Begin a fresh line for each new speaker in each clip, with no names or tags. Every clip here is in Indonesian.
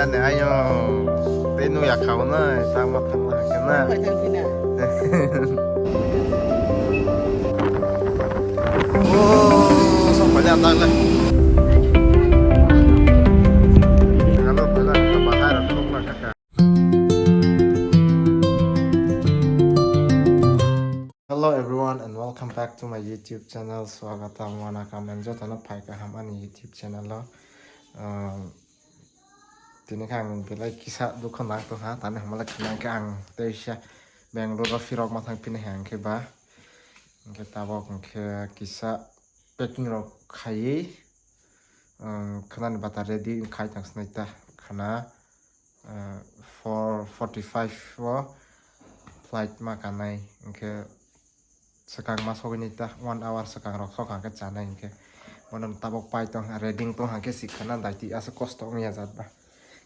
ane ayo tenu ya kau na sama tengah kena. Oh, soalnya tak lah. Halo, benar kebakar tuh lah kakak. Hello everyone and welcome back to my YouTube channel. Swagatam wanakam enjo tanah pai kaham ani YouTube channel lo. Tini kang bilai kisah dukhan nak tuh ha tanah malah kena kang teisha Bangalore firok matang pineh yang keba kita bawa ke kisah packing rok khai kena bata ready khai tang snaita kena 4:45 wo flight makanai ke sekarang masuk ini dah 1 hour sekarang rok sokang ke sana ke mana tabok pai tong reading tong hangke sih kena daiti asa kosong ya zat bah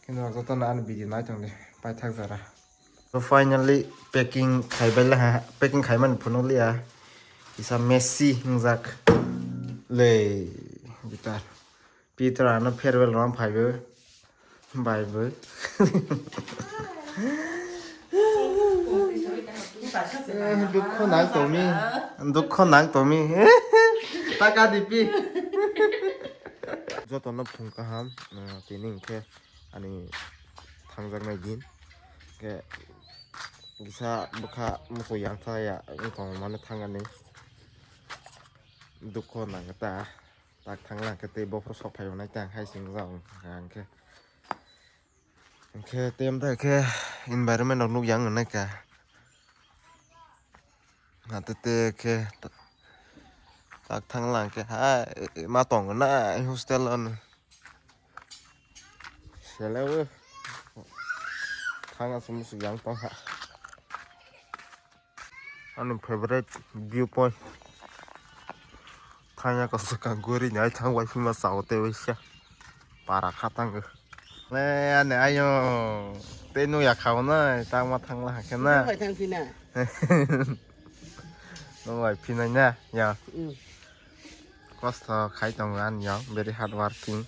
কিন্তু যতন আন বিধি নাই তংলে পাই থাক যারা তো finally packing খাইবাইলা হা প্যাকিং খাইমান ফুনলিয়া ইসা মেসি নজাক লে গিটার পিটার আনা ফেয়ারওয়েল রাম ফাইবো বাইবো দুঃখ নাং তুমি টাকা দিবি যতন ফুংকাহাম তিনিংকে ani thangjaknai din ke bisa bukha muso yang thaya ingkong mane thangani dukho nangata tak thangla ke te bopro sok phayo nai tang hai sing jang angke ke tem da ke environment nok yang nai ka natate ke tak thangla ke ha ma tong na hostel on Hello, thang asum yang tong ha. Anu favorite viewpoint. Thangnya kau suka gori nyai thang wifi mas saute wisya. Para khatang ke. Le ane ayo tenu ya kau na tang ma thang lah kena.
Thang pina.
No wifi na nya ya. Cost khai tong an ya very hard working.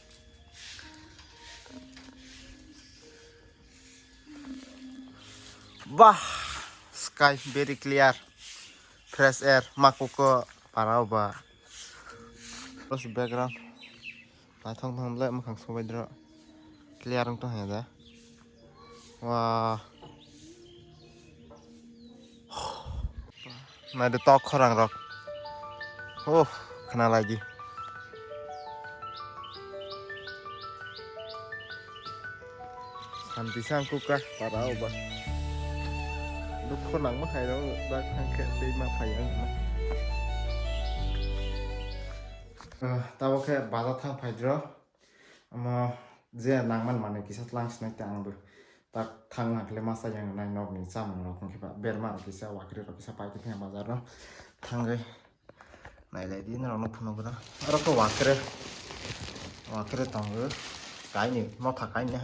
Wah, sky very clear, fresh air, makuko parau ba. Terus background, thong le makang sobai dro, clear untuk hanya dah. Wah, nah ada tok orang rok. Oh, kena lagi. Santi sangkuka parau ba. Dukho nang ma khai đâu ba khang ke te ma phai ang ma tao ke baza thang phai dro ama je nang man mane kisat lang snai tang bu tak thang na kle masa yang nai nok ni cham ro khong ke ba ber ma kisa wakri ro kisa pai te phang bazar ro thang ge nai le din ro no phno bra aro ko wakre tang ge kai ni mo tha kai ni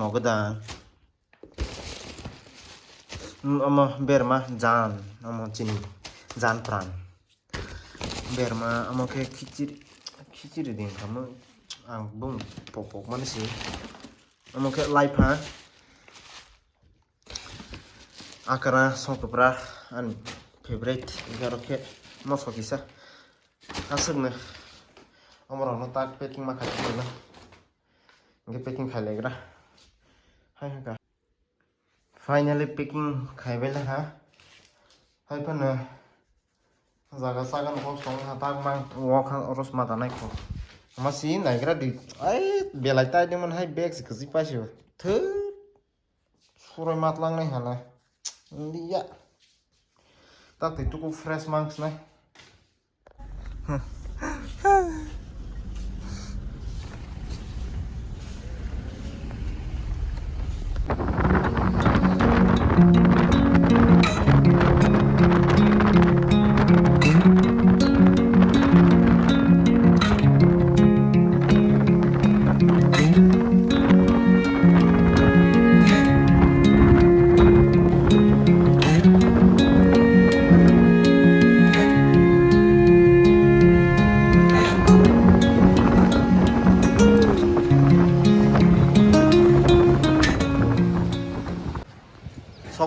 mo ga da ama berma jan ama chini jan pran berma ama ke khichiri din kamu ang bung pok mana sih ama ke life ha akara sokpra an favorite garo ke mo fokisa asuk ne amro no tak packing ma khai na nge packing khai legra hai ha Finally packing khaibela ha hai pana jaga sagan ko song ha tak mang walk oros mata nai ko masi naigra di ai belai tai de man hai bag se kzi pa shu thu suroi matlang nai hana dia tak tu ko fresh mangs nai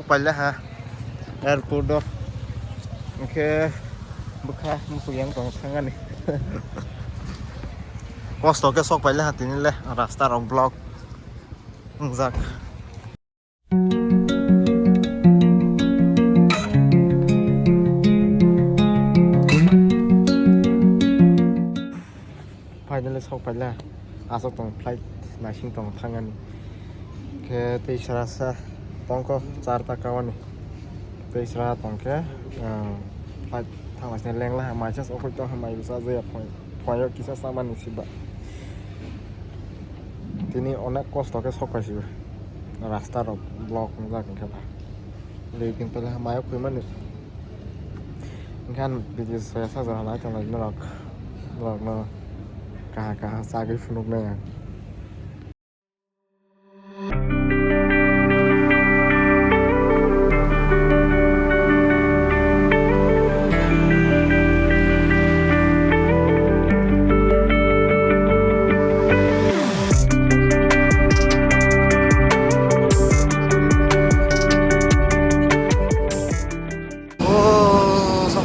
palya ha airport do ke bukha musuk yang tong thangani kosto ke sok palya hatinile rasta ro block jak finally sok palya asok tong flight nashing tong thangani ke teisrasa tongko 4 takawani teisra tongke flight thangasne lengla machas okoi to hamai bisa jaya poyo kisa saman siba tini onek kosto ke sok paisi rasta ro block jak keba lekin pala mayo kuman kan video saya saja na tong na block no kah sagi funuk na yang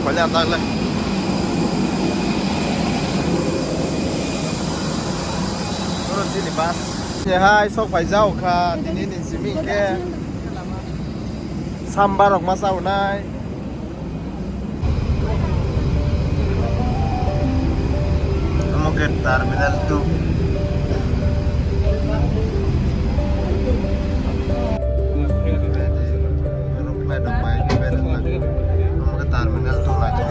Banyak tak lah. Turun sini pas. Ya hai sok phải rau kha tini nin simi ke. Sambar ok masau nai. Kamu ke terminal tu. Terminal tuh lagi.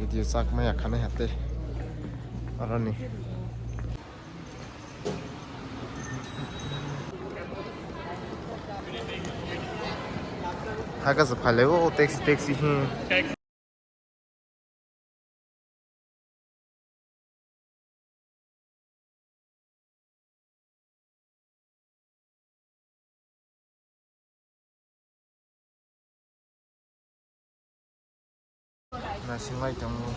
Video sak maya khane hate arani haga se phale o taxi hi nasi mai tamu